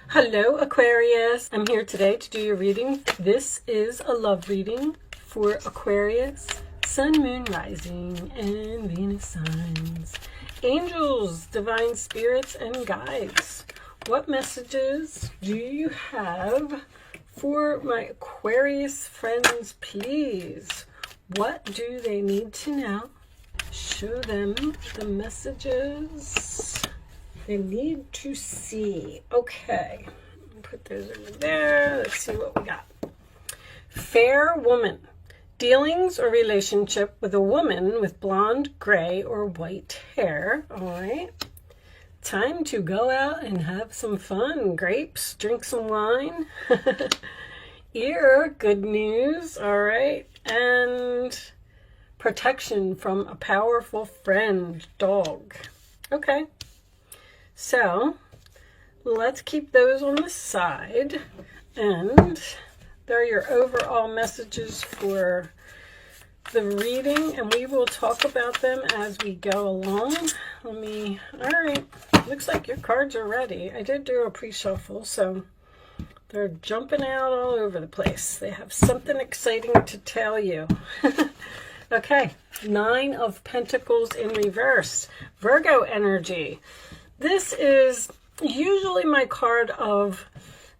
Hello Aquarius, I'm here today to do your reading. This is a love reading for Aquarius, Sun, Moon, Rising, and Venus signs. Angels, divine spirits, and guides. What messages do you have for my Aquarius friends, please? What do they need to know? Show them the messages they need to see. Okay, put those over there. Let's see what we got. Fair woman. Dealings or relationship with a woman with blonde, gray, or white hair. All right. Time to go out and have some fun. Grapes, drink some wine. Ear, good news. All right. And protection from a powerful friend, dog. Okay. So let's keep those on the side, and there are your overall messages for the reading, and we will talk about them as we go along. All right, looks like your cards are ready. I did do a pre-shuffle, so they're jumping out all over the place. They have something exciting to tell you. Okay, 9 of Pentacles in reverse, Virgo energy. This is usually my card of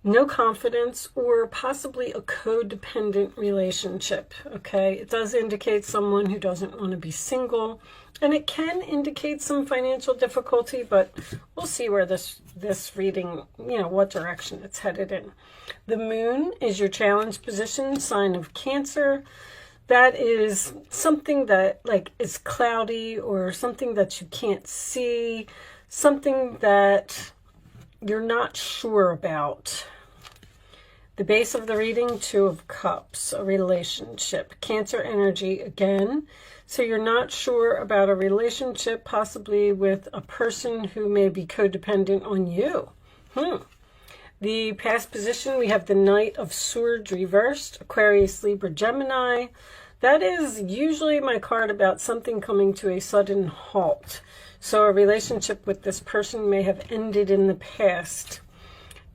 no confidence or possibly a codependent relationship, okay? It does indicate someone who doesn't want to be single, and it can indicate some financial difficulty, but we'll see where this reading, what direction it's headed in. The moon is your challenge position, sign of Cancer. That is something that is cloudy or something that you can't see, something that you're not sure about. The base of the reading, 2 of Cups, a relationship. Cancer energy again. So you're not sure about a relationship, possibly with a person who may be codependent on you. The past position, we have the Knight of Swords reversed, Aquarius, Libra, Gemini. That is usually my card about something coming to a sudden halt. So a relationship with this person may have ended in the past.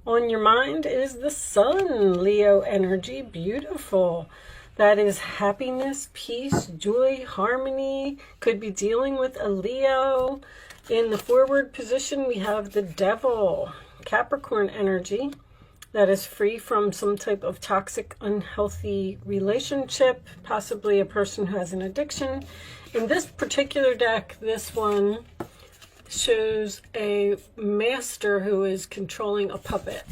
On your mind is the Sun, Leo energy, beautiful. That is happiness, peace, joy, harmony. Could be dealing with a Leo. In the forward position, we have the Devil, Capricorn energy. That is free from some type of toxic, unhealthy relationship, possibly a person who has an addiction. In this particular deck, this one shows a master who is controlling a puppet.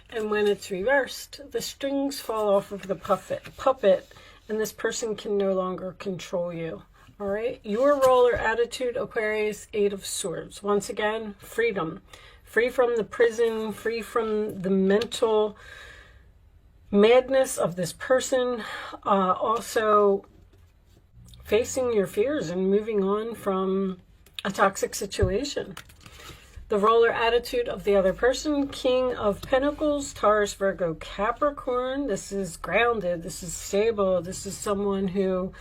And when it's reversed, the strings fall off of the puppet, and this person can no longer control you. All right, your role or attitude, Aquarius, 8 of Swords. Once again, freedom. Free from the prison, free from the mental madness of this person. Also facing your fears and moving on from a toxic situation. The role or attitude of the other person, King of Pentacles, Taurus, Virgo, Capricorn. This is grounded. This is stable. This is someone who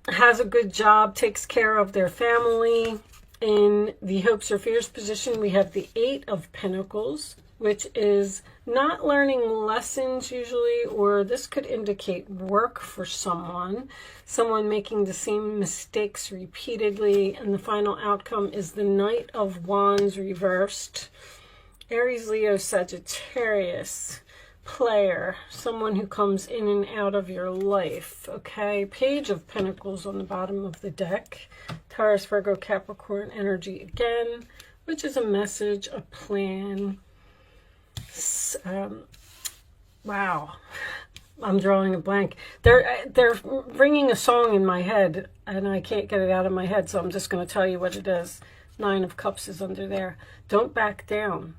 has a good job, takes care of their family. In the hopes or fears position, we have the 8 of Pentacles, which is not learning lessons usually, or this could indicate work for someone making the same mistakes repeatedly, and the final outcome is the Knight of Wands reversed. Aries, Leo, Sagittarius, player, someone who comes in and out of your life, okay? Page of Pentacles on the bottom of the deck. Taurus, Virgo, Capricorn energy again, which is a message, a plan. Wow, I'm drawing a blank. They're ringing a song in my head, and I can't get it out of my head, so I'm just going to tell you what it is. 9 of Cups is under there. Don't back down.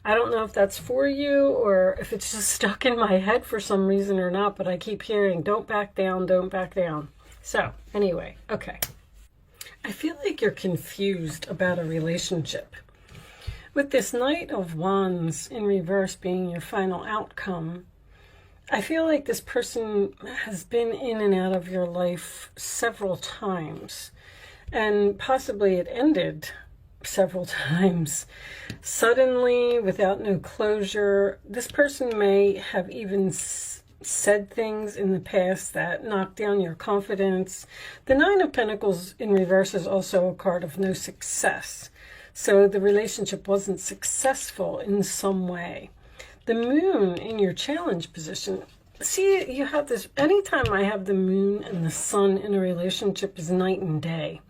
I don't know if that's for you or if it's just stuck in my head for some reason or not, but I keep hearing, don't back down, don't back down. So anyway, okay. I feel like you're confused about a relationship. With this Knight of Wands in reverse being your final outcome, I feel like this person has been in and out of your life several times, and possibly it ended several times. Suddenly, without no closure, this person may have even said things in the past that knocked down your confidence. The Nine of Pentacles in reverse is also a card of no success. So the relationship wasn't successful in some way. The moon in your challenge position. See, you have this, anytime I have the moon and the sun in a relationship is night and day.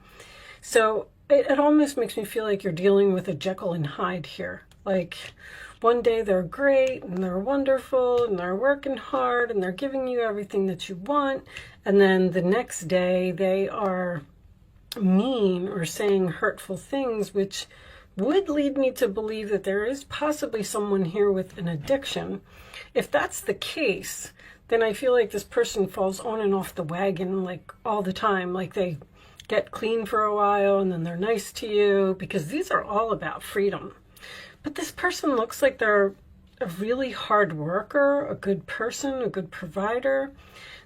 So it almost makes me feel like you're dealing with a Jekyll and Hyde here. Like, one day they're great and they're wonderful and they're working hard and they're giving you everything that you want. And then the next day they are mean or saying hurtful things, which would lead me to believe that there is possibly someone here with an addiction. If that's the case, then I feel like this person falls on and off the wagon like all the time. Like they get clean for a while and then they're nice to you, because these are all about freedom. But this person looks like they're a really hard worker, a good person, a good provider.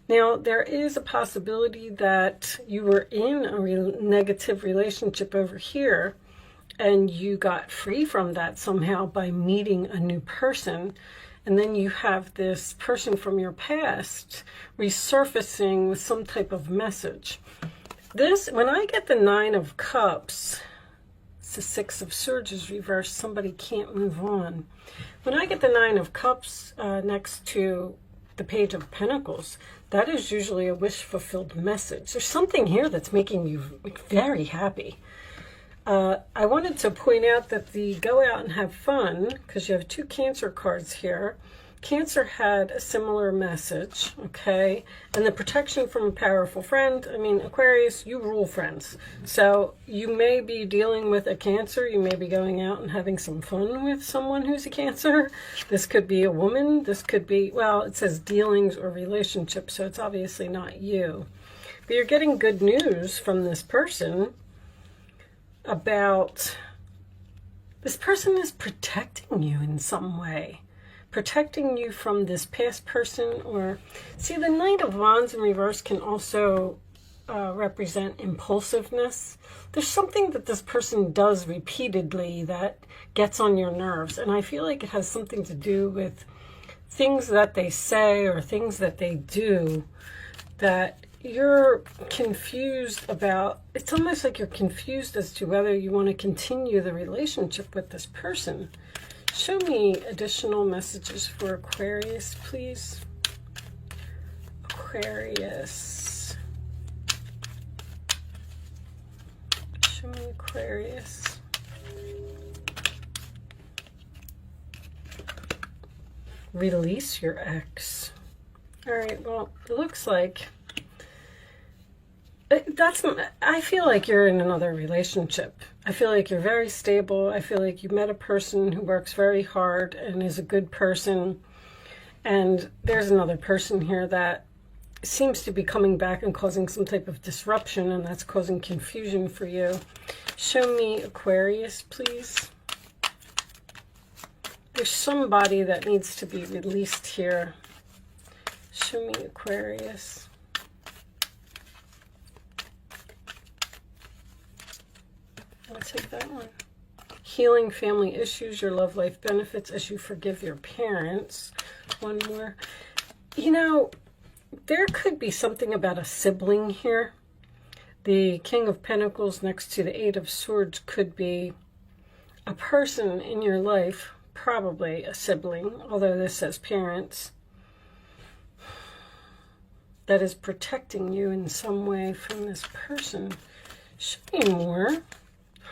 Now, there is a possibility that you were in a negative relationship over here and you got free from that somehow by meeting a new person. And then you have this person from your past resurfacing with some type of message. This, when I get the Nine of Cups, it's the Six of Swords reversed, somebody can't move on. When I get the Nine of Cups next to the Page of Pentacles, that is usually a wish-fulfilled message. There's something here that's making you very happy. I wanted to point out that the go out and have fun, because you have two Cancer cards here. Cancer had a similar message, okay? And the protection from a powerful friend. I mean, Aquarius, you rule friends. So you may be dealing with a Cancer. You may be going out and having some fun with someone who's a Cancer. This could be a woman. This could be, well, it says dealings or relationships, so it's obviously not you. But you're getting good news from this person about, this person is protecting you in some way, protecting you from this past person. Or see, the Knight of Wands in reverse can also represent impulsiveness. There's something that this person does repeatedly that gets on your nerves, and I feel like it has something to do with things that they say or things that they do that you're confused about. It's almost like you're confused as to whether you want to continue the relationship with this person. Show me additional messages for Aquarius, please. Aquarius. Show me Aquarius. Release your ex. All right, well, it looks like I feel like you're in another relationship. I feel like you're very stable. I feel like you met a person who works very hard and is a good person. And there's another person here that seems to be coming back and causing some type of disruption, and that's causing confusion for you. Show me Aquarius, please. There's somebody that needs to be released here. Show me Aquarius. I'll take that one. Healing family issues, your love life benefits as you forgive your parents. One more. You know, there could be something about a sibling here. The King of Pentacles next to the Eight of Swords could be a person in your life, probably a sibling, although this says parents, that is protecting you in some way from this person. Show me more.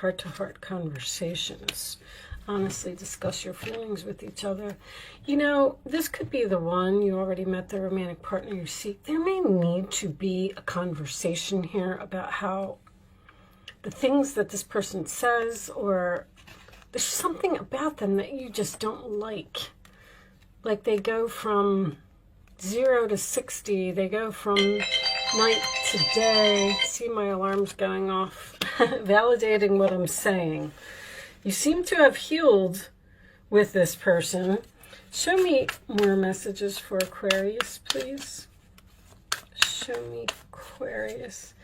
Heart-to-heart conversations. Honestly, discuss your feelings with each other. You know, this could be the one. You already met the romantic partner you seek. There may need to be a conversation here about how the things that this person says, or there's something about them that you just don't like. Like they go from 0 to 60. They go from night to day. See, my alarm's going off. Validating what I'm saying. You seem to have healed with this person. Show me more messages for Aquarius, please. Show me Aquarius.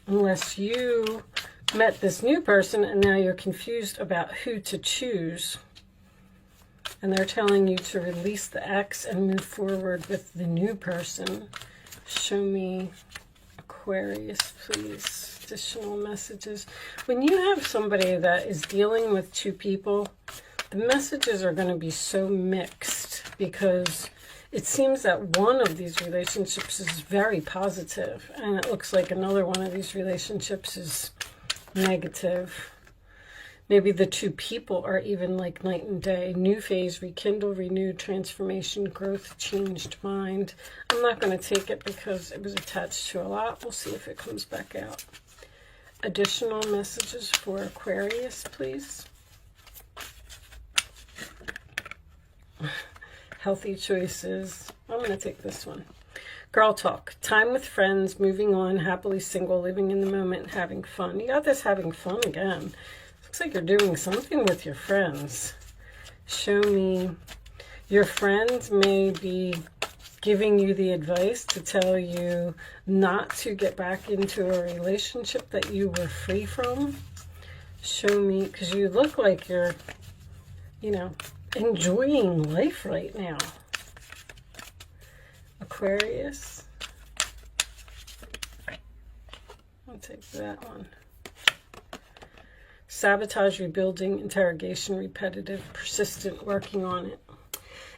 Unless you met this new person and now you're confused about who to choose. And they're telling you to release the ex and move forward with the new person. Show me, Aquarius, please. Additional messages. When you have somebody that is dealing with two people, the messages are going to be so mixed because it seems that one of these relationships is very positive, and it looks like another one of these relationships is negative. Maybe the two people are even like night and day. New phase, rekindle, renewed, transformation, growth, changed mind. I'm not going to take it because it was attached to a lot. We'll see if it comes back out. Additional messages for Aquarius, please. Healthy choices. I'm going to take this one. Girl talk. Time with friends, moving on, happily single, living in the moment, having fun. You got this having fun again. Looks like you're doing something with your friends. Show me. Your friends may be giving you the advice to tell you not to get back into a relationship that you were free from. Show me, because you look like you're, you know, enjoying life right now. Aquarius. I'll take that one. Sabotage, rebuilding, interrogation, repetitive, persistent, working on it.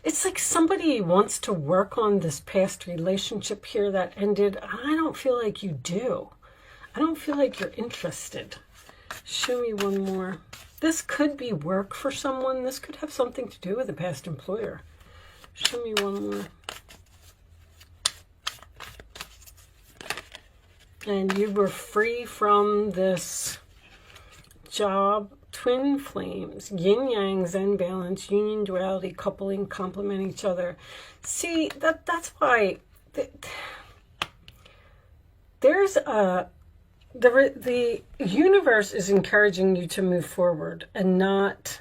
It's like somebody wants to work on this past relationship here that ended. I don't feel like you do. I don't feel like you're interested. Show me one more. This could be work for someone. This could have something to do with a past employer. Show me one more. And you were free from this job. Twin flames, yin yang, zen balance, union, duality, coupling, complement each other. See, that's why there's the universe is encouraging you to move forward and not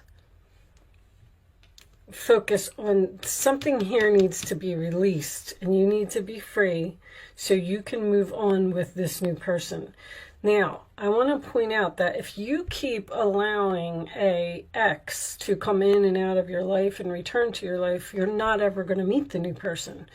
focus on something. Here needs to be released and you need to be free so you can move on with this new person. Now, I want to point out that if you keep allowing a ex to come in and out of your life and return to your life, you're not ever going to meet the new person.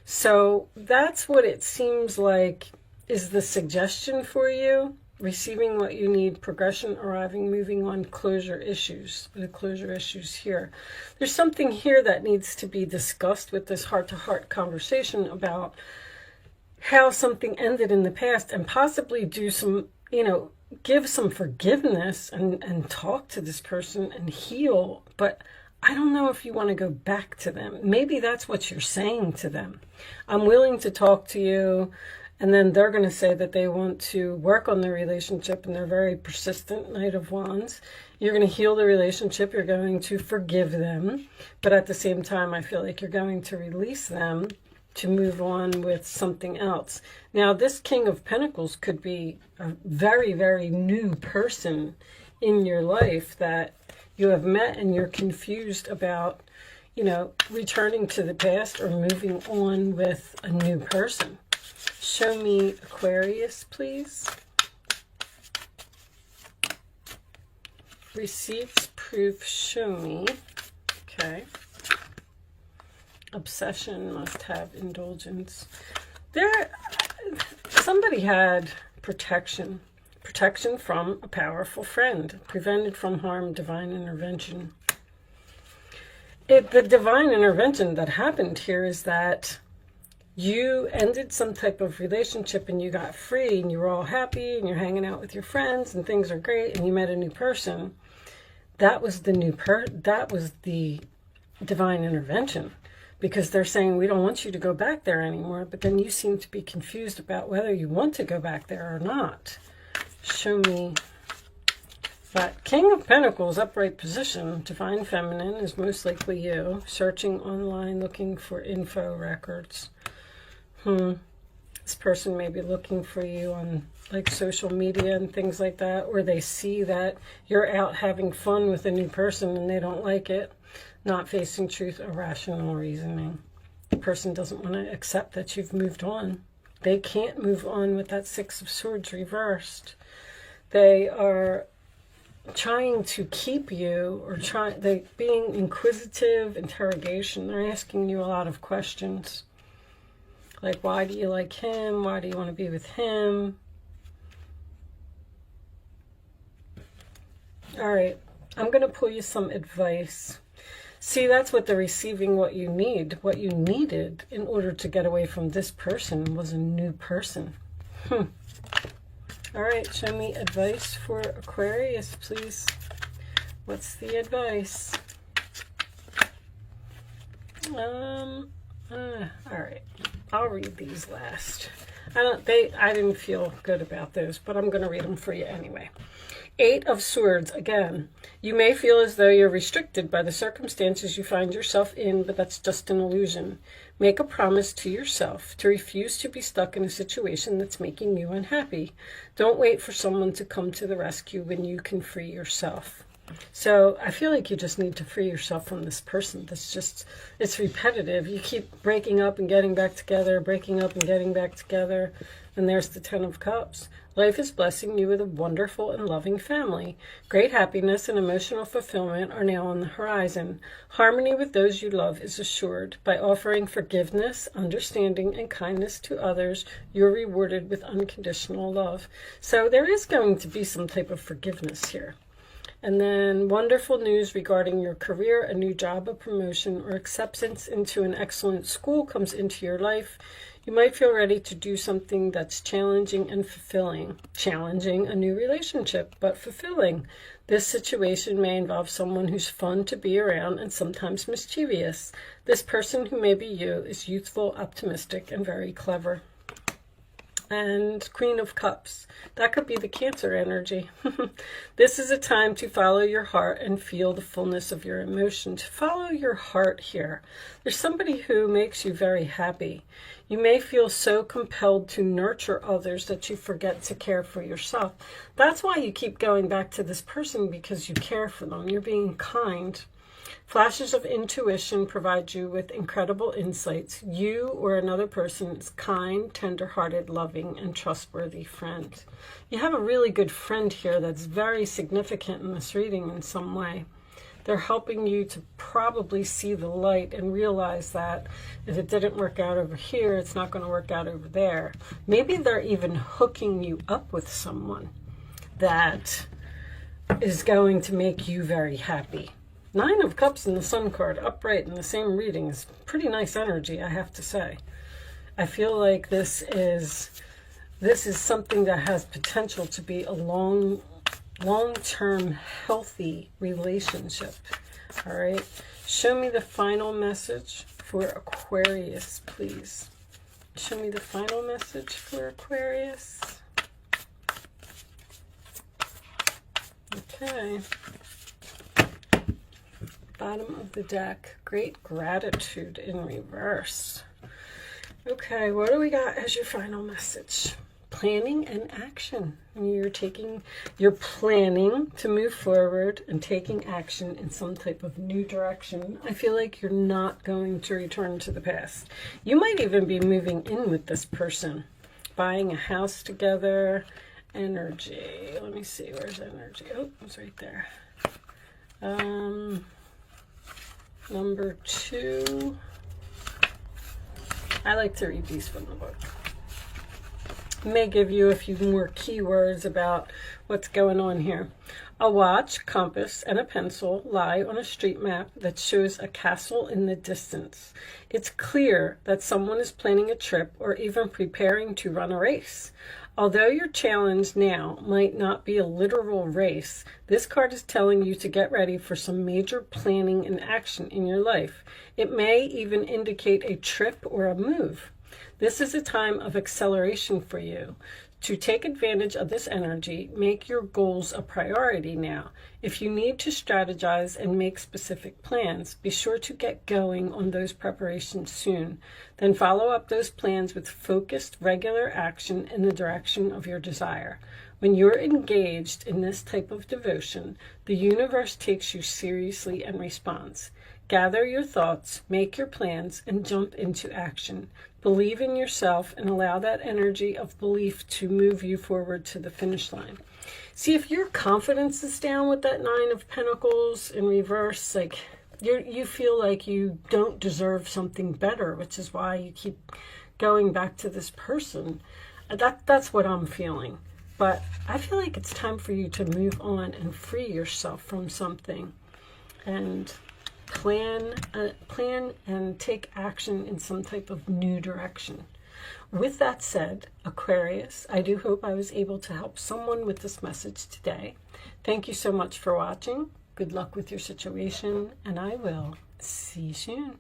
So that's what it seems like is the suggestion for you. Receiving what you need, progression, arriving, moving on, closure issues. The closure issues here. There's something here that needs to be discussed with this heart-to-heart conversation about how something ended in the past, and possibly do some, you know, give some forgiveness and talk to this person and heal. But I don't know if you want to go back to them. Maybe that's what you're saying to them. I'm willing to talk to you. And then they're going to say that they want to work on the relationship and they're very persistent, Knight of Wands. You're going to heal the relationship. You're going to forgive them. But at the same time, I feel like you're going to release them to move on with something else. Now, this King of Pentacles could be a very, very new person in your life that you have met and you're confused about, you know, returning to the past or moving on with a new person. Show me Aquarius, please. Receipts, proof, show me. Okay. Obsession, must have indulgence. Somebody had protection. Protection from a powerful friend. Prevented from harm, divine intervention. The divine intervention that happened here is that you ended some type of relationship and you got free and you were all happy and you're hanging out with your friends and things are great and you met a new person. That was the divine intervention. Because they're saying, we don't want you to go back there anymore. But then you seem to be confused about whether you want to go back there or not. Show me that King of Pentacles, upright position, divine feminine is most likely you. Searching online, looking for info records. This person may be looking for you on like social media and things like that. Or they see that you're out having fun with a new person and they don't like it. Not facing truth, irrational reasoning. The person doesn't want to accept that you've moved on. They can't move on with that Six of Swords reversed. They are trying to keep you, or they being inquisitive, interrogation. They're asking you a lot of questions. Like, why do you like him? Why do you want to be with him? All right, I'm going to pull you some advice. See, that's what they're receiving, what you need. What you needed in order to get away from this person was a new person. All right, show me advice for Aquarius, please. What's the advice? All right, I'll read these last. I didn't feel good about those, but I'm going to read them for you anyway. 8 of Swords, again. You may feel as though you're restricted by the circumstances you find yourself in, but that's just an illusion. Make a promise to yourself to refuse to be stuck in a situation that's making you unhappy. Don't wait for someone to come to the rescue when you can free yourself. So I feel like you just need to free yourself from this person. It's repetitive. You keep breaking up and getting back together, breaking up and getting back together. And there's the 10 of Cups. Life is blessing you with a wonderful and loving family. Great happiness and emotional fulfillment are now on the horizon. Harmony with those you love is assured. By offering forgiveness, understanding, and kindness to others, you're rewarded with unconditional love. So there is going to be some type of forgiveness here. And then wonderful news regarding your career, a new job, a promotion, or acceptance into an excellent school comes into your life. You might feel ready to do something that's challenging and fulfilling. Challenging, a new relationship, but fulfilling. This situation may involve someone who's fun to be around and sometimes mischievous. This person, who may be you, is youthful, optimistic, and very clever. And Queen of Cups. That could be the Cancer energy. This is a time to follow your heart and feel the fullness of your emotions. Follow your heart here. There's somebody who makes you very happy. You may feel so compelled to nurture others that you forget to care for yourself. That's why you keep going back to this person, because you care for them. You're being kind. Flashes of intuition provide you with incredible insights. You or another person is kind, tender-hearted, loving, and trustworthy friend. You have a really good friend here that's very significant in this reading in some way. They're helping you to probably see the light and realize that if it didn't work out over here, it's not going to work out over there. Maybe they're even hooking you up with someone that is going to make you very happy. 9 of Cups and the Sun card upright in the same reading is pretty nice energy, I have to say. I feel like this is something that has potential to be a long-term healthy relationship. All right, show me the final message for Aquarius, please. Show me the final message for Aquarius. Okay. Bottom of the deck, great gratitude in reverse. Okay, what do we got as your final message? Planning and action. You're planning to move forward and taking action in some type of new direction. I feel like you're not going to return to the past. You might even be moving in with this person, buying a house together. Energy. Let me see, where's energy? Oh, it's right there. Number 2. I like to read these from the book. May give you a few more keywords about what's going on here. A watch, compass, and a pencil lie on a street map that shows a castle in the distance. It's clear that someone is planning a trip or even preparing to run a race. Although your challenge now might not be a literal race, this card is telling you to get ready for some major planning and action in your life. It may even indicate a trip or a move. This is a time of acceleration for you. To take advantage of this energy, make your goals a priority now. If you need to strategize and make specific plans, be sure to get going on those preparations soon. Then follow up those plans with focused, regular action in the direction of your desire. When you're engaged in this type of devotion, the universe takes you seriously and responds. Gather your thoughts, make your plans, and jump into action. Believe in yourself and allow that energy of belief to move you forward to the finish line. See, if your confidence is down with that Nine of Pentacles in reverse, like you feel like you don't deserve something better, which is why you keep going back to this person. That's what I'm feeling. But I feel like it's time for you to move on and free yourself from something and plan and take action in some type of new direction. With that said, Aquarius, I do hope I was able to help someone with this message today. Thank you so much for watching. Good luck with your situation, and I will see you soon.